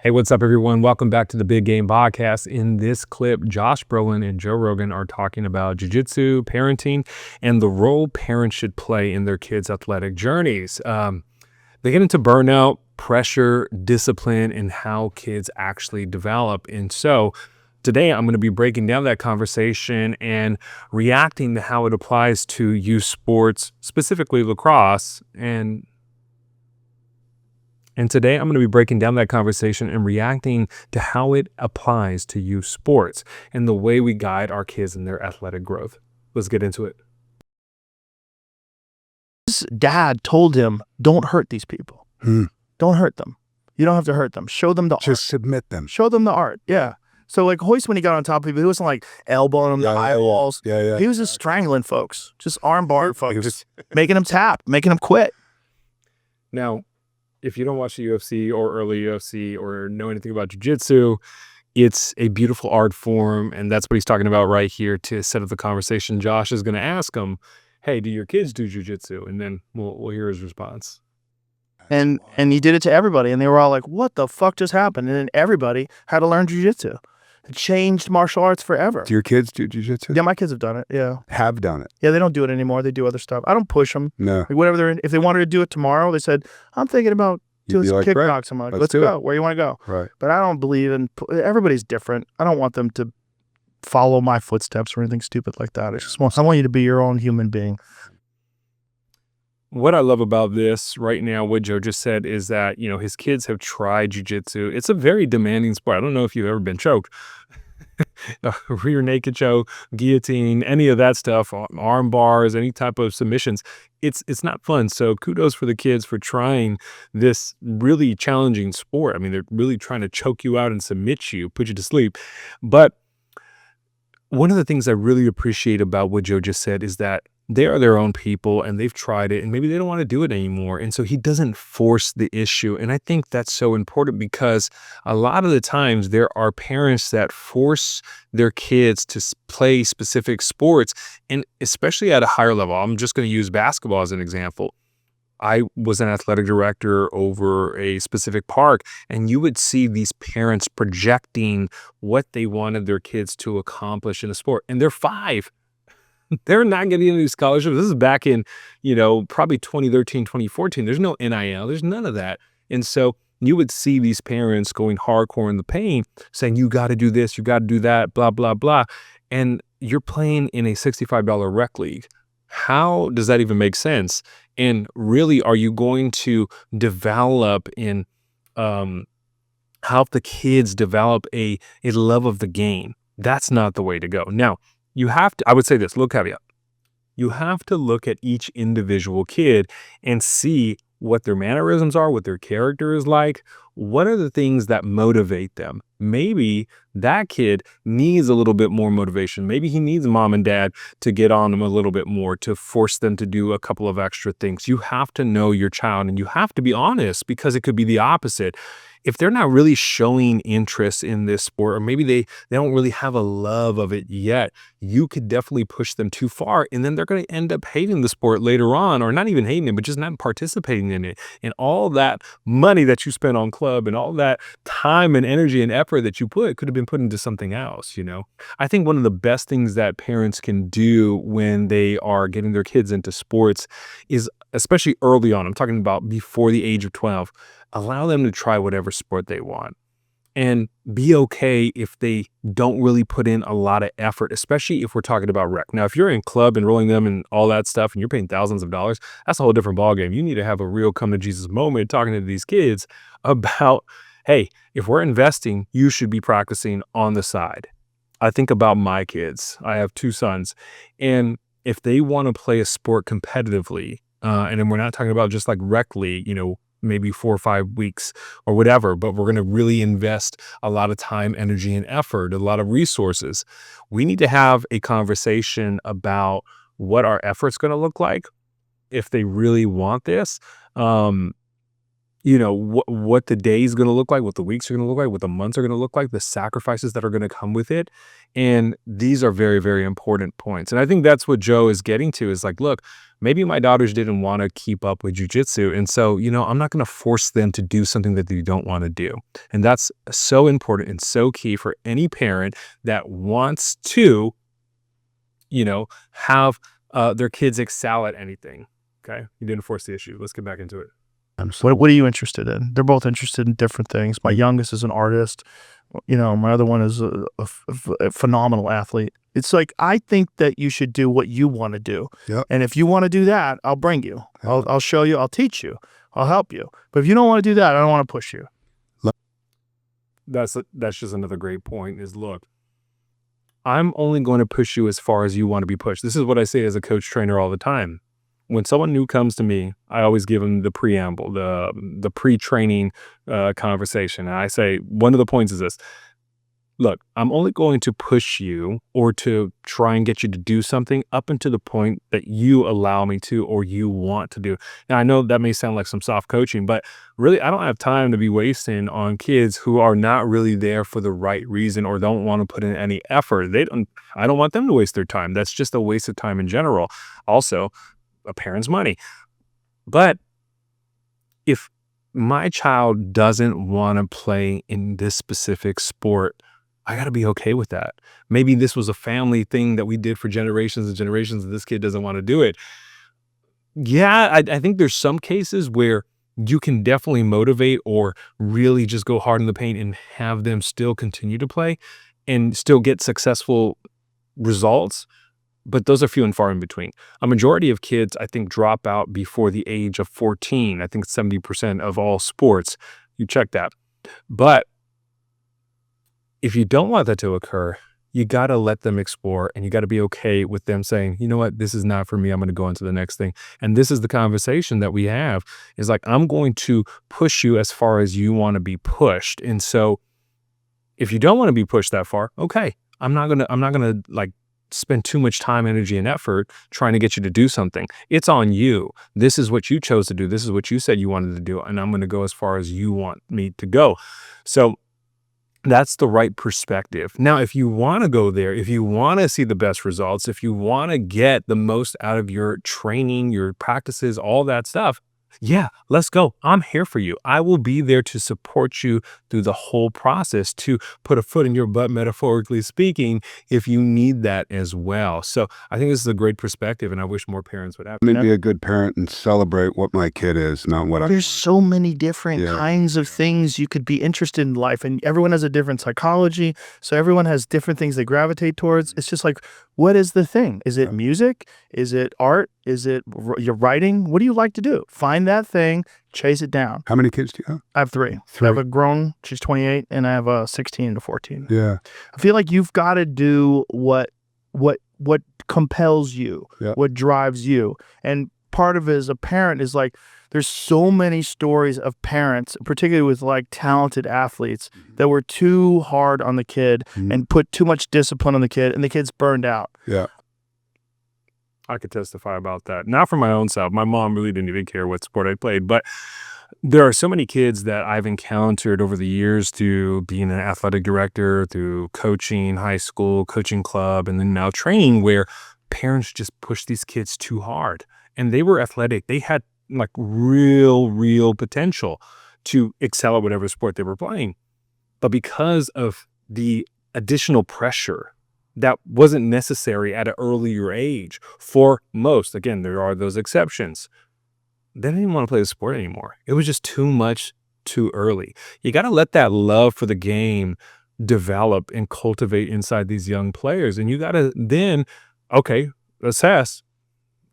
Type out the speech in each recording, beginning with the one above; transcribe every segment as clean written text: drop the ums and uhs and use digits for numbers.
Hey, what's up, everyone? Welcome back to the Big Game Podcast. In this clip, Josh Brolin and Joe Rogan are talking about jiu-jitsu, parenting, and the role parents should play in their kids' athletic journeys. They get into burnout, pressure, discipline, and how kids actually develop. And so today I'm going to be breaking down that conversation and reacting to how it applies to youth sports, specifically lacrosse. And today I'm going to be breaking down that conversation and reacting to how it applies to youth sports and the way we guide our kids in their athletic growth. Let's get into it. His dad told him, don't hurt these people. Don't hurt them. You don't have to hurt them. Show them the art. Just submit them. Show them the art. Yeah. So like Hoist, when he got on top of people, he wasn't like elbowing them, the eyeballs. Yeah. He was just strangling folks, just arm bar folks, making them tap, making them quit. Now, if you don't watch the UFC or early UFC or know anything about jiu-jitsu, it's a beautiful art form, and that's what he's talking about right here to set up the conversation. Josh is going to ask him, hey, do your kids do jiu-jitsu? And then we'll hear his response. And he did it to everybody, and they were all like, what the fuck just happened? And then everybody had to learn jiu-jitsu. It changed martial arts forever. Do your kids do jiu-jitsu? Yeah, my kids have done it, yeah. Have done it? Yeah, they don't do it anymore. They do other stuff. I don't push them. No. Like whatever they're in. If they wanted to do it tomorrow, they said, I'm thinking about doing some kickboxing. I'm like, let's go. Where you want to go? Right. But I don't believe in, everybody's different. I don't want them to follow my footsteps or anything stupid like that. I want you to be your own human being. What I love about this right now, what Joe just said, is that, you know, his kids have tried jiu-jitsu. It's a very demanding sport. I don't know if you've ever been choked. Rear naked choke, guillotine, any of that stuff, arm bars, any type of submissions. It's not fun. So kudos for the kids for trying this really challenging sport. I mean, they're really trying to choke you out and submit you, put you to sleep. But one of the things I really appreciate about what Joe just said is that they are their own people and they've tried it and maybe they don't want to do it anymore. And so he doesn't force the issue. And I think that's so important because a lot of the times there are parents that force their kids to play specific sports, and especially at a higher level. I'm just going to use basketball as an example. I was an athletic director over a specific park, and you would see these parents projecting what they wanted their kids to accomplish in a sport. And they're 5. They're not getting any scholarships. This is back in, probably 2013, 2014. There's no NIL. There's none of that. And so you would see these parents going hardcore in the paint, saying, you got to do this, you got to do that, blah, blah, blah. And you're playing in a $65 rec league. How does that even make sense? And really, are you going to develop in help the kids develop a love of the game? That's not the way to go. Now, you have to, I would say this, little caveat. You have to look at each individual kid and see what their mannerisms are, what their character is like. What are the things that motivate them? Maybe that kid needs a little bit more motivation. Maybe he needs mom and dad to get on him a little bit more, to force them to do a couple of extra things. You have to know your child and you have to be honest, because it could be the opposite. If they're not really showing interest in this sport, or maybe they don't really have a love of it yet, you could definitely push them too far. And then they're going to end up hating the sport later on, or not even hating it, but just not participating in it. And all that money that you spent on club and all that time and energy and effort that you put could have been put into something else, I think one of the best things that parents can do when they are getting their kids into sports is, especially early on, I'm talking about before the age of 12, allow them to try whatever sport they want. And be okay if they don't really put in a lot of effort, especially if we're talking about rec. Now, if you're in club, enrolling them and all that stuff, and you're paying thousands of dollars, that's a whole different ballgame. You need to have a real come to Jesus moment talking to these kids about, hey, if we're investing, you should be practicing on the side. I think about my kids. I have 2 sons. And if they want to play a sport competitively, and then we're not talking about just like rec league, maybe 4 or 5 weeks or whatever, but we're going to really invest a lot of time, energy, and effort, a lot of resources. We need to have a conversation about what our effort's going to look like if they really want this. what the day's going to look like, what the weeks are going to look like, what the months are going to look like, the sacrifices that are going to come with it. And these are very, very important points. And I think that's what Joe is getting to is like, look, maybe my daughters didn't want to keep up with jujitsu. And so, I'm not going to force them to do something that they don't want to do. And that's so important and so key for any parent that wants to, have their kids excel at anything. Okay. You didn't force the issue. Let's get back into it. What are you interested in? They're both interested in different things. My youngest is an artist. My other one is a phenomenal athlete. It's like, I think that you should do what you want to do. Yep. And if you want to do that, I'll bring you. Yep. I'll show you. I'll teach you. I'll help you. But if you don't want to do that, I don't want to push you. That's just another great point is, look, I'm only going to push you as far as you want to be pushed. This is what I say as a coach trainer all the time. When someone new comes to me, I always give them the preamble, the pre-training conversation. And I say, one of the points is this. Look, I'm only going to push you or to try and get you to do something up until the point that you allow me to or you want to do. Now, I know that may sound like some soft coaching, but really, I don't have time to be wasting on kids who are not really there for the right reason or don't want to put in any effort. I don't want them to waste their time. That's just a waste of time in general. Also, a parent's money. But if my child doesn't want to play in this specific sport, I got to be okay with that. Maybe this was a family thing that we did for generations and generations, and this kid doesn't want to do it. Yeah, I think there's some cases where you can definitely motivate or really just go hard in the paint and have them still continue to play and still get successful results. But those are few and far in between. A majority of kids, I think, drop out before the age of 14. I think 70% of all sports. You check that. But if you don't want that to occur, you got to let them explore and you got to be okay with them saying, you know what, this is not for me. I'm going to go into the next thing. And this is the conversation that we have is like, I'm going to push you as far as you want to be pushed. And so if you don't want to be pushed that far, okay, I'm not going to like spend too much time, energy, and effort trying to get you to do something. It's on you. This is what you chose to do. This is what you said you wanted to do. And I'm going to go as far as you want me to go. So that's the right perspective. Now, if you want to go there, if you want to see the best results, if you want to get the most out of your training, your practices, all that stuff, yeah, let's go. I'm here for you. I will be there to support you through the whole process, to put a foot in your butt, metaphorically speaking, if you need that as well. So I think this is a great perspective, and I wish more parents would have it. Let me be a good parent and celebrate what my kid is, not what I. There's so many different kinds of things you could be interested in life, and everyone has a different psychology. So everyone has different things they gravitate towards. It's just like, what is the thing? Is it music? Is it art? Is it your writing? What do you like to do? Find that thing, chase it down. How many kids do you have? I have three. I have a grown, she's 28, and I have a 16 to 14. Yeah. I feel like you've got to do what compels you, what drives you. And part of it as a parent is like, there's so many stories of parents, particularly with like talented athletes, that were too hard on the kid and put too much discipline on the kid, and the kid's burned out. Yeah. I could testify about that. Not for my own self. My mom really didn't even care what sport I played, but there are so many kids that I've encountered over the years through being an athletic director, through coaching, high school, coaching club, and then now training, where parents just push these kids too hard. And they were athletic. They had like real potential to excel at whatever sport they were playing. But because of the additional pressure that wasn't necessary at an earlier age for most, again, there are those exceptions, they didn't even want to play the sport anymore. It was just too much too early. You got to let that love for the game develop and cultivate inside these young players. And you got to then, okay, assess.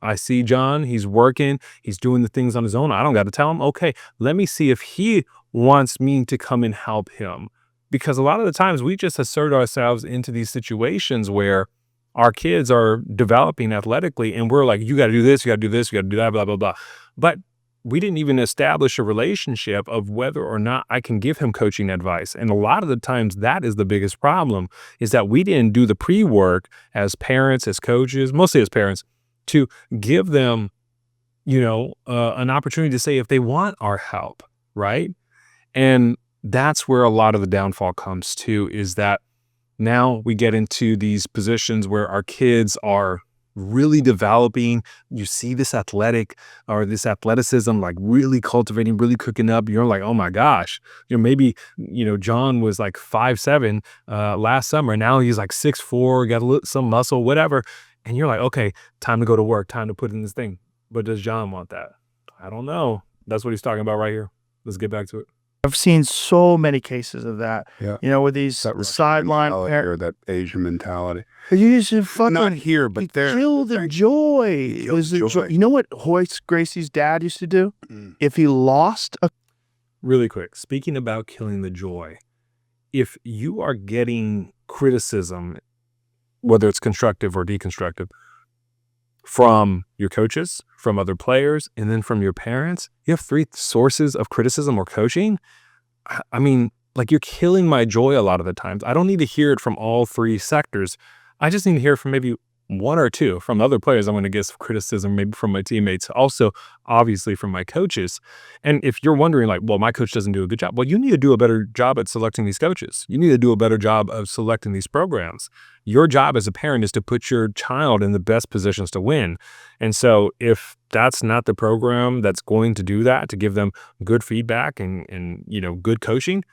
I see John, he's working, he's doing the things on his own. I don't got to tell him, okay, let me see if he wants me to come and help him. Because a lot of the times we just assert ourselves into these situations where our kids are developing athletically and we're like, you got to do this, you got to do this, you got to do that, blah, blah, blah. But we didn't even establish a relationship of whether or not I can give him coaching advice. And a lot of the times that is the biggest problem, is that we didn't do the pre-work as parents, as coaches, mostly as parents, to give them, an opportunity to say if they want our help. right? And that's where a lot of the downfall comes too, is that now we get into these positions where our kids are really developing. You see this athleticism, like really cultivating, really cooking up. You're like, oh my gosh, maybe, John was like 5'7" last summer. Now he's like 6'4", got some muscle, whatever. And you're like, okay, time to go to work, time to put in this thing. But does John want that? I don't know. That's what he's talking about right here. Let's get back to it. I've seen so many cases of that. Yeah. With these That sideline or that Asian mentality. You just fucking Not here, but you there. kill the joy. Kill the joy. You know what Hoyce Gracie's dad used to do? If he lost a Really quick, speaking about killing the joy, if you are getting criticism, whether it's constructive or deconstructive, from your coaches, from other players, and then from your parents, you have 3 sources of criticism or coaching. I mean, like, you're killing my joy a lot of the times. I don't need to hear it from all 3 sectors. I just need to hear from maybe 1 or 2 from other players. I'm going to get some criticism, maybe from my teammates, also obviously from my coaches. And if you're wondering like, well, my coach doesn't do a good job. Well, you need to do a better job at selecting these coaches. You need to do a better job of selecting these programs. Your job as a parent is to put your child in the best positions to win. And so if that's not the program that's going to do that, to give them good feedback and good coaching,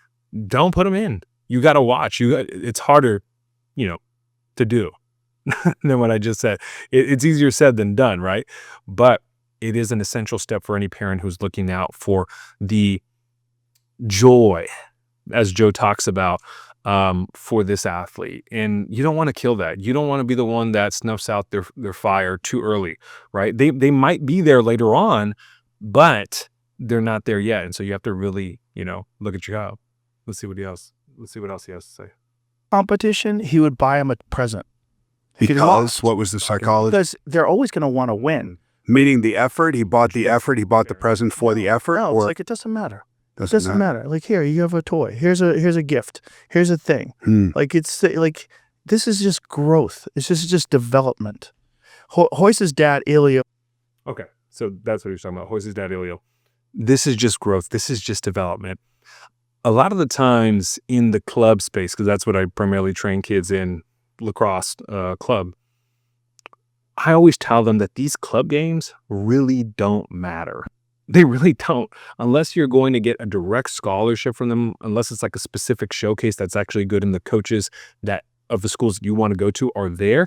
don't put them in. You got to watch. It's harder, to do than what I just said. It's easier said than done, right? But it is an essential step for any parent who's looking out for the joy, as Joe talks about, for this athlete. And you don't want to kill that. You don't want to be the one that snuffs out their fire too early, right? They might be there later on, but they're not there yet. And so you have to really, look at your child. Let's see what else he has to say. competition, he would buy him a present. Because what was the psychology? Because they're always going to want to win. Meaning the effort, he bought the present for the effort? No, or it's like, it doesn't matter. It doesn't matter. Like, here, you have a toy. Here's a gift. Here's a thing. Like, it's like, this is just growth. It's just development. Hoyce's dad, Ilio. Okay, so that's what he's talking about. Hoyce's dad, Ilio. This is just growth. This is just development. A lot of the times in the club space, because that's what I primarily train kids in, lacrosse club, I always tell them that these club games really don't matter. They really don't, unless you're going to get a direct scholarship from them, unless it's like a specific showcase that's actually good and the coaches that of the schools you want to go to are there.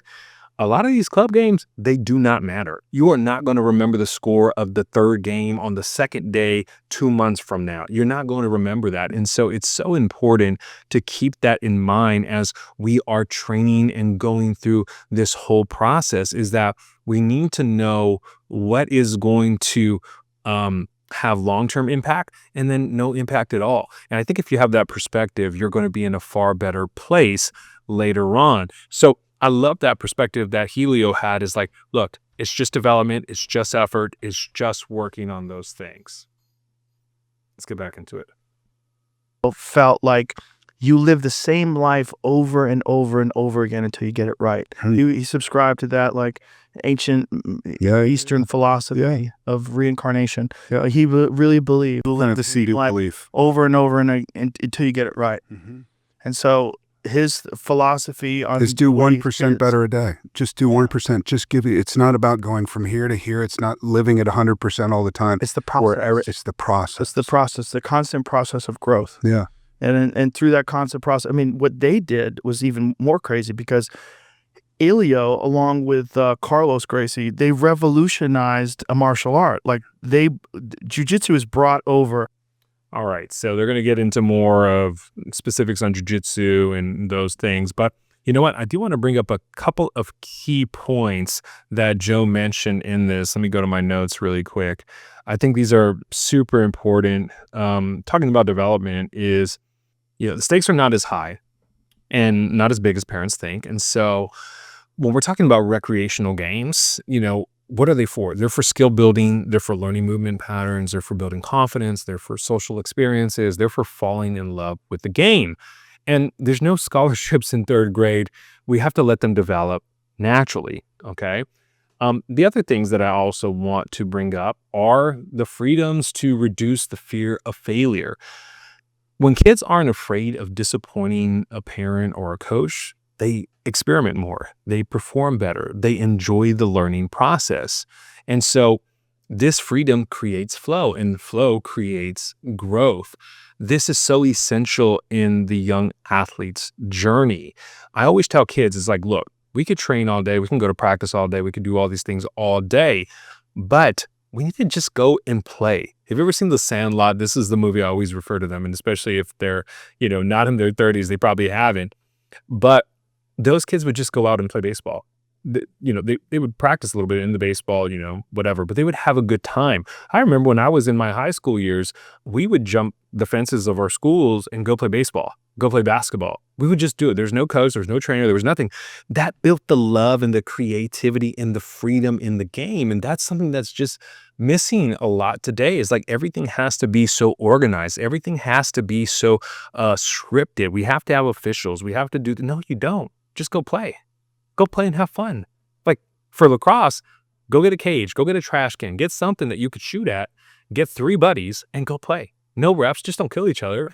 A lot of these club games, they do not matter. You are not going to remember the score of the third game on the second day 2 months from now. You're not going to remember that. And so it's so important to keep that in mind as we are training and going through this whole process, is that we need to know what is going to have long-term impact and then no impact at all. And I think if you have that perspective, you're going to be in a far better place later on. So I love that perspective that Helio had, is like, look, it's just development, it's just effort, it's just working on those things. Let's get back into it. Felt like you live the same life over and over and over again until you get it right. He subscribed to that, like, ancient Eastern philosophy of reincarnation. He really believed you live the same life over and over and until you get it right. And so his philosophy on is do 1% better a day. Just do 1%. Just give it. It's not about going from here to here. It's not living at 100% all the time. It's the process. It's the process. It's the process, the constant process of growth. Yeah. And through that constant process, I mean, what they did was even more crazy, because Ilio, along with Carlos Gracie, they revolutionized a martial art. Like, Jiu-Jitsu is brought over. All right, so they're going to get into more of specifics on jiu-jitsu and those things. But you know what? I do want to bring up a couple of key points that Joe mentioned in this. Let me go to my notes really quick. I think these are super important. Talking about development is, the stakes are not as high and not as big as parents think. And so when we're talking about recreational games, what are they for? They're for skill building. They're for learning movement patterns. They're for building confidence. They're for social experiences. They're for falling in love with the game. And there's no scholarships in third grade. We have to let them develop naturally, okay? The other things that I also want to bring up are the freedoms to reduce the fear of failure. When kids aren't afraid of disappointing a parent or a coach, they experiment more, they perform better, they enjoy the learning process. And so this freedom creates flow, and flow creates growth. This is so essential in the young athlete's journey. I always tell kids, it's like, look, we could train all day, we can go to practice all day, we could do all these things all day, but we need to just go and play. Have you ever seen The Sandlot? This is the movie I always refer to them, and especially if they're, not in their 30s, they probably haven't. But those kids would just go out and play baseball. They would practice a little bit in the baseball, whatever, but they would have a good time. I remember when I was in my high school years, we would jump the fences of our schools and go play baseball, go play basketball. We would just do it. There's no coach, there's no trainer, there was nothing. That built the love and the creativity and the freedom in the game. And that's something that's just missing a lot today, is like everything has to be so organized. Everything has to be so scripted. We have to have officials. We have to do, no, you don't. Just go play. Go play and have fun. Like for lacrosse, go get a cage, go get a trash can, get something that you could shoot at, get 3 buddies and go play. No reps, just don't kill each other,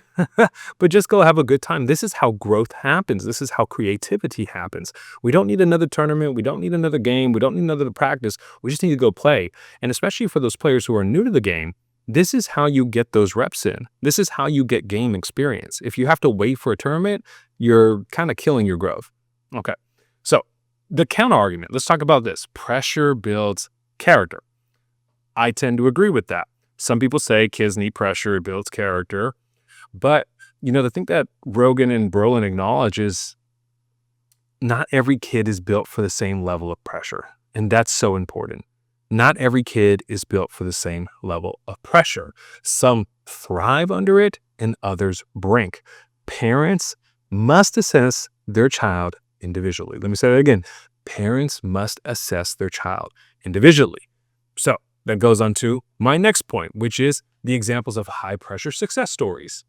but just go have a good time. This is how growth happens. This is how creativity happens. We don't need another tournament. We don't need another game. We don't need another practice. We just need to go play. And especially for those players who are new to the game, this is how you get those reps in. This is how you get game experience. If you have to wait for a tournament, you're kind of killing your growth. Okay. So the counter argument, let's talk about this. Pressure builds character. I tend to agree with that. Some people say kids need pressure, it builds character. But, the thing that Rogan and Brolin acknowledge is not every kid is built for the same level of pressure. And that's so important. Not every kid is built for the same level of pressure. Some thrive under it and others brink. Parents must assess their child individually. Let me say that again. Parents must assess their child individually. So that goes on to my next point, which is the examples of high pressure success stories.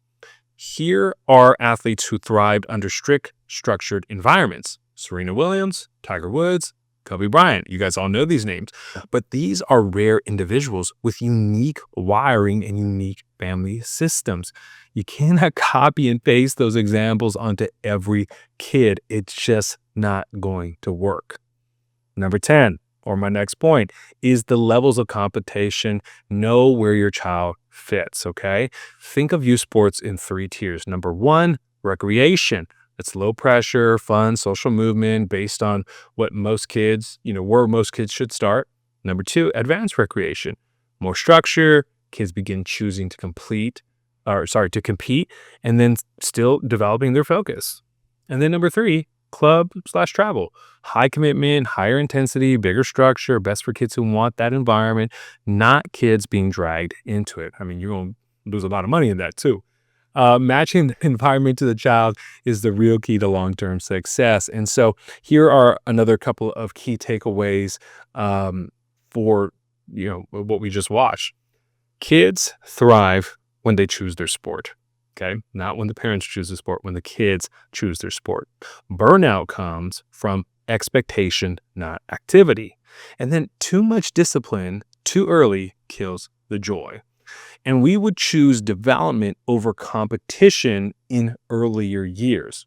Here are athletes who thrived under strict, structured environments. Serena Williams, Tiger Woods, Kobe Bryant. You guys all know these names, but these are rare individuals with unique wiring and unique family systems. You cannot copy and paste those examples onto every kid. It's just not going to work. Number 10, or my next point, is the levels of competition. Know where your child fits, okay? Think of youth sports in 3 tiers. Number 1, recreation. It's low pressure, fun, social movement based on what most kids, where most kids should start. Number 2, advanced recreation. More structure, kids begin choosing to compete, and then still developing their focus. And then number 3, club/travel. High commitment, higher intensity, bigger structure, best for kids who want that environment, not kids being dragged into it. I mean, you're going to lose a lot of money in that too. Matching the environment to the child is the real key to long-term success. And so here are another couple of key takeaways for what we just watched. Kids thrive when they choose their sport. Okay, not when the parents choose the sport, when the kids choose their sport. Burnout comes from expectation, not activity. And then too much discipline too early kills the joy. And we would choose development over competition in earlier years.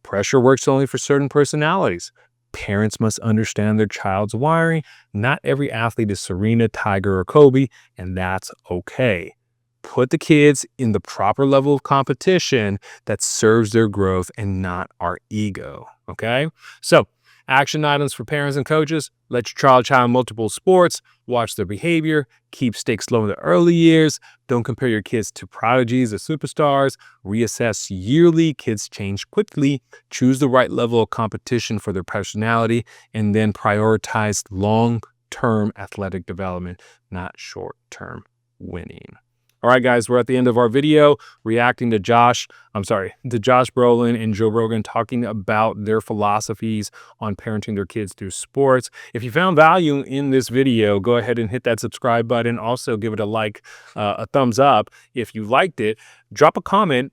Pressure works only for certain personalities. Parents must understand their child's wiring. Not every athlete is Serena, Tiger, or Kobe, and that's okay. Put the kids in the proper level of competition that serves their growth and not our ego, okay? So, action items for parents and coaches: let your child try multiple sports, watch their behavior, keep stakes low in the early years, don't compare your kids to prodigies or superstars, reassess yearly, kids change quickly, choose the right level of competition for their personality, and then prioritize long-term athletic development, not short-term winning. All right, guys, we're at the end of our video reacting to Josh Brolin and Joe Rogan talking about their philosophies on parenting their kids through sports. If you found value in this video, go ahead and hit that subscribe button. Also, give it a like, a thumbs up. If you liked it, drop a comment.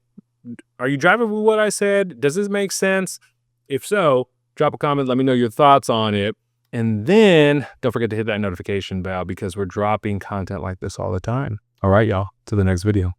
Are you driving with what I said? Does this make sense? If so, drop a comment. Let me know your thoughts on it. And then don't forget to hit that notification bell because we're dropping content like this all the time. All right, y'all. To the next video.